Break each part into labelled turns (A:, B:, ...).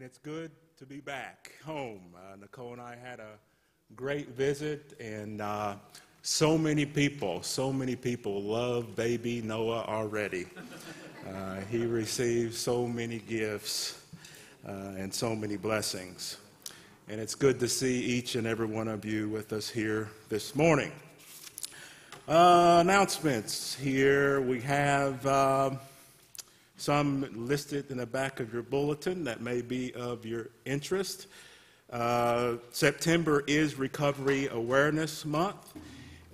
A: It's good to be back home. Nicole and I had a great visit, and so many people love baby Noah already. He received so many gifts and so many blessings. And it's good to see each and every one of you with us here this morning. Announcements here. We have some listed in the back of your bulletin that may be of your interest. September is Recovery Awareness Month,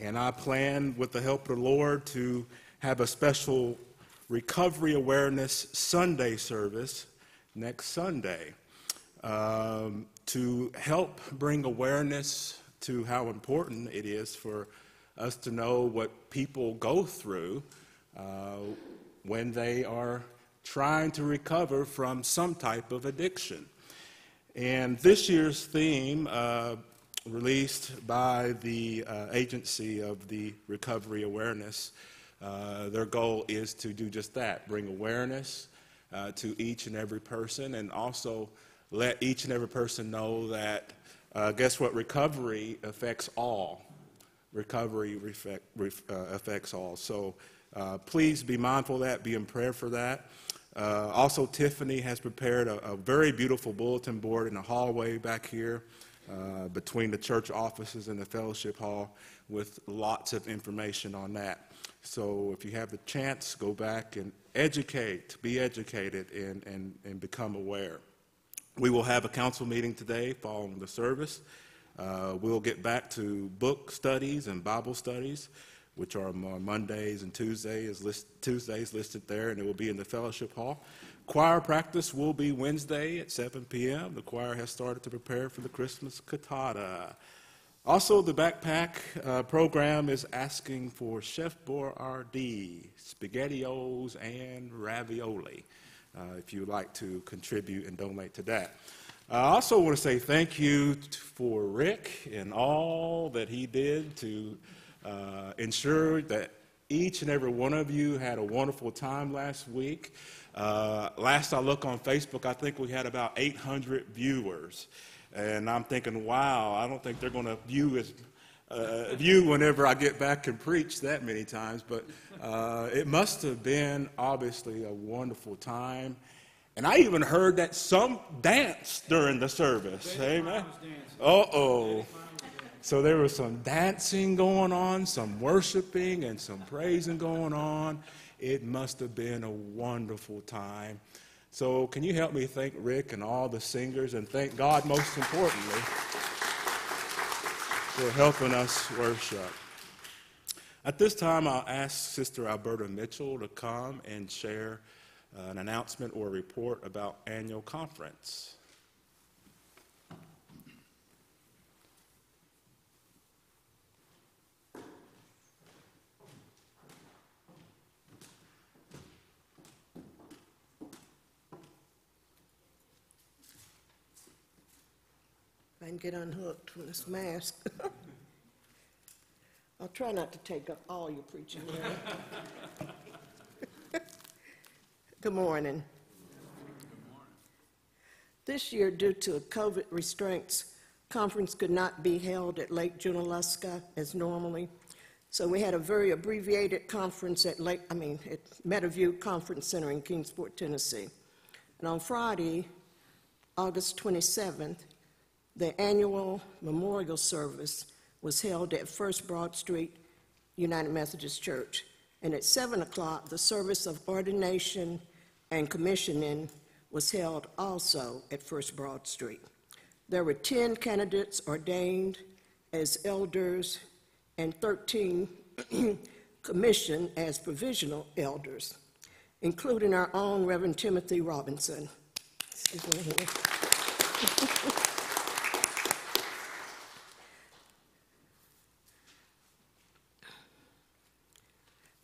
A: and I plan, with the help of the Lord, to have a special Recovery Awareness Sunday service next Sunday to help bring awareness to how important it is for us to know what people go through when they are trying to recover from some type of addiction. And this year's theme, released by the agency of the Recovery Awareness, their goal is to do just that, bring awareness to each and every person, and also let each and every person know that, guess what, recovery affects all. Recovery affects all. So please be mindful of that, be in prayer for that. Also, Tiffany has prepared a very beautiful bulletin board in the hallway back here between the church offices and the fellowship hall with lots of information on that. So if you have the chance, go back and be educated, and become aware. We will have a council meeting today following the service. We'll get back to book studies and Bible studies, which are on Mondays and Tuesdays listed there, and it will be in the fellowship hall. Choir practice will be Wednesday at 7 p.m. The choir has started to prepare for the Christmas cantata. Also, the backpack program is asking for Chef Boyardee, SpaghettiOs, and ravioli, if you would like to contribute and donate to that. I also want to say thank you for Rick and all that he did to ensure that each and every one of you had a wonderful time last week. Last I looked on Facebook, I think we had about 800 viewers. And I'm thinking, wow, I don't think they're going to view whenever I get back and preach that many times. But it must have been, obviously, a wonderful time. And I even heard that some danced during the service. Amen. Uh-oh. So there was some dancing going on, some worshiping, and some praising going on. It must have been a wonderful time. So can you help me thank Rick and all the singers, and thank God most importantly for helping us worship. At this time, I'll ask Sister Alberta Mitchell to come and share an announcement or report about annual conference.
B: I can get unhooked from this mask. I'll try not to take up all your preaching. Good morning. This year, due to COVID restraints, conference could not be held at Lake Junaluska as normally. So we had a very abbreviated conference at Meadowview Conference Center in Kingsport, Tennessee. And on Friday, August 27th, the annual memorial service was held at First Broad Street United Methodist Church. And at 7 o'clock, the service of ordination and commissioning was held also at First Broad Street. There were 10 candidates ordained as elders and 13 commissioned as provisional elders, including our own Reverend Timothy Robinson. Excuse me here.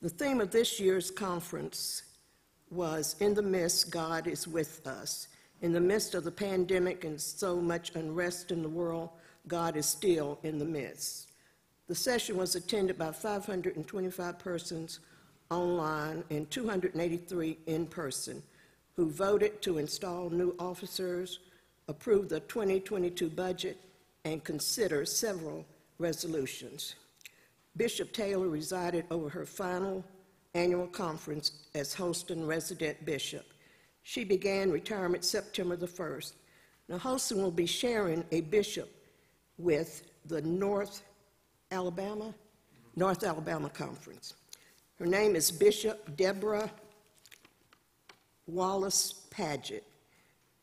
B: The theme of this year's conference was, "In the midst, God is with us." In the midst of the pandemic and so much unrest in the world, God is still in the midst. The session was attended by 525 persons online and 283 in person, who voted to install new officers, approve the 2022 budget, and consider several resolutions. Bishop Taylor resided over her final annual conference as Holston resident bishop. She began retirement September the 1st. Now, Holston will be sharing a bishop with the North Alabama Conference. Her name is Bishop Deborah Wallace Paget.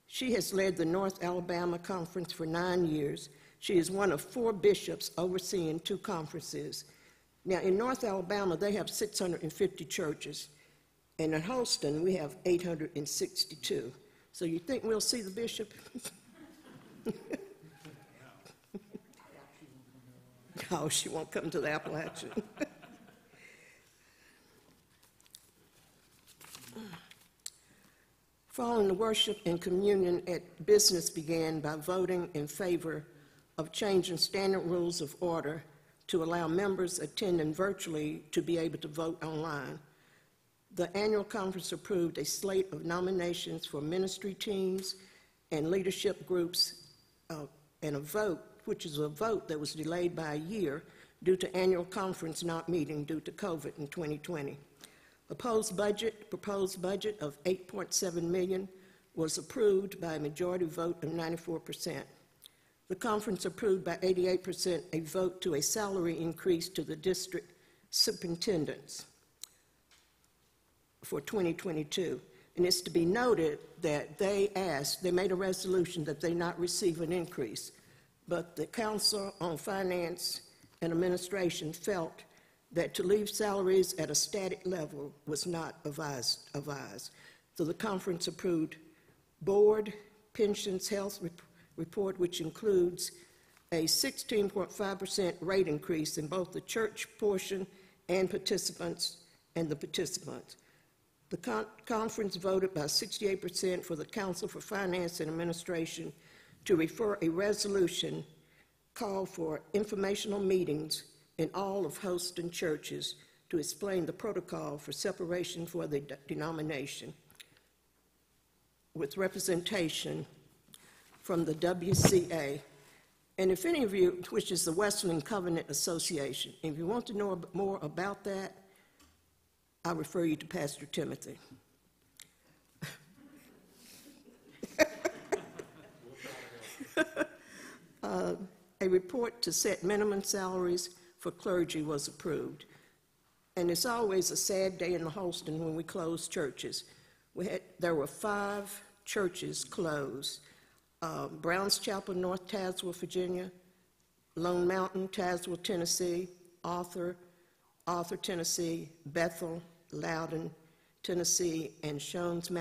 B: She has led the North Alabama Conference for 9 years. She is one of 4 bishops overseeing 2 conferences. Now, in North Alabama, they have 650 churches, and in Holston, we have 862. So you think we'll see the bishop? No, she won't come to the Appalachian. Following the worship and communion, business began by voting in favor of changing standard rules of order to allow members attending virtually to be able to vote online. The annual conference approved a slate of nominations for ministry teams and leadership groups, and a vote, which is a vote that was delayed by a year due to annual conference not meeting due to COVID in 2020. Proposed budget of $8.7 million was approved by a majority vote of 94%. The conference approved by 88% a vote to a salary increase to the district superintendents for 2022. And it's to be noted that they made a resolution that they not receive an increase, but the Council on Finance and Administration felt that to leave salaries at a static level was not advised. So the conference approved board, pensions, health report, which includes a 16.5% rate increase in both the church portion and the participants. The conference voted by 68% for the Council for Finance and Administration to refer a resolution call for informational meetings in all of Holston churches to explain the protocol for separation for the denomination with representation from the WCA. And if any of you, which is the Wesleyan Covenant Association, if you want to know more about that, I refer you to Pastor Timothy. A report to set minimum salaries for clergy was approved. And it's always a sad day in the Holston when we close churches. There were 5 churches closed. Browns Chapel, North Tazewell, Virginia; Lone Mountain, Tazewell, Tennessee; Arthur, Tennessee; Bethel, Loudon, Tennessee; and Shones in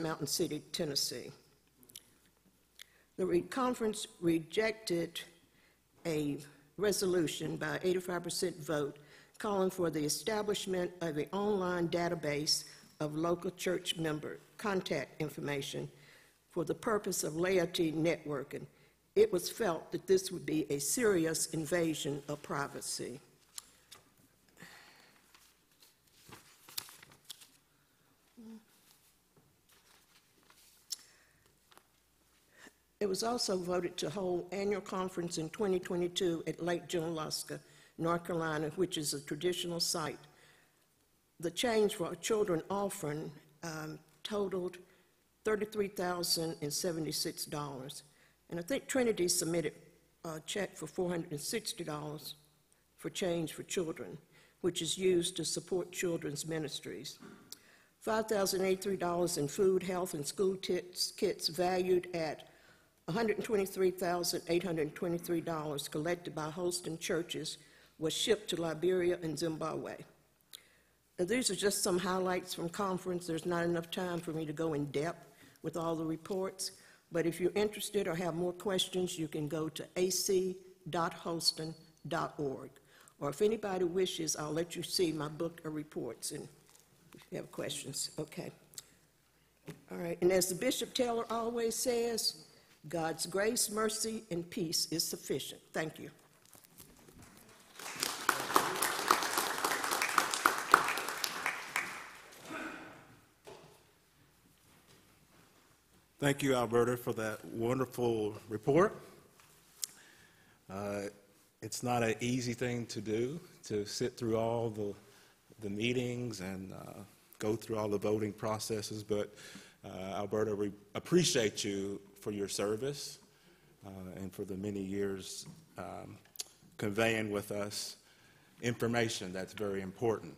B: Mountain City, Tennessee. The conference rejected a resolution by 85% vote calling for the establishment of an online database of local church member contact information for the purpose of laity networking. It was felt that this would be a serious invasion of privacy. It was also voted to hold annual conference in 2022 at Lake Junaluska, North Carolina, which is a traditional site. The change for children offering totaled $33,076. And I think Trinity submitted a check for $460 for change for children, which is used to support children's ministries. $5,083 in food, health, and school kits valued at $123,823 collected by Holston churches was shipped to Liberia and Zimbabwe. Now, these are just some highlights from conference. There's not enough time for me to go in depth with all the reports, but if you're interested or have more questions, you can go to ac.holston.org. Or if anybody wishes, I'll let you see my book of reports and if you have questions. Okay. All right, and as the Bishop Taylor always says, God's grace, mercy, and peace is sufficient. Thank you.
A: Thank you, Alberta, for that wonderful report. It's not an easy thing to do, to sit through all the meetings and go through all the voting processes, but Alberta, we appreciate you for your service and for the many years conveying with us information that's very important.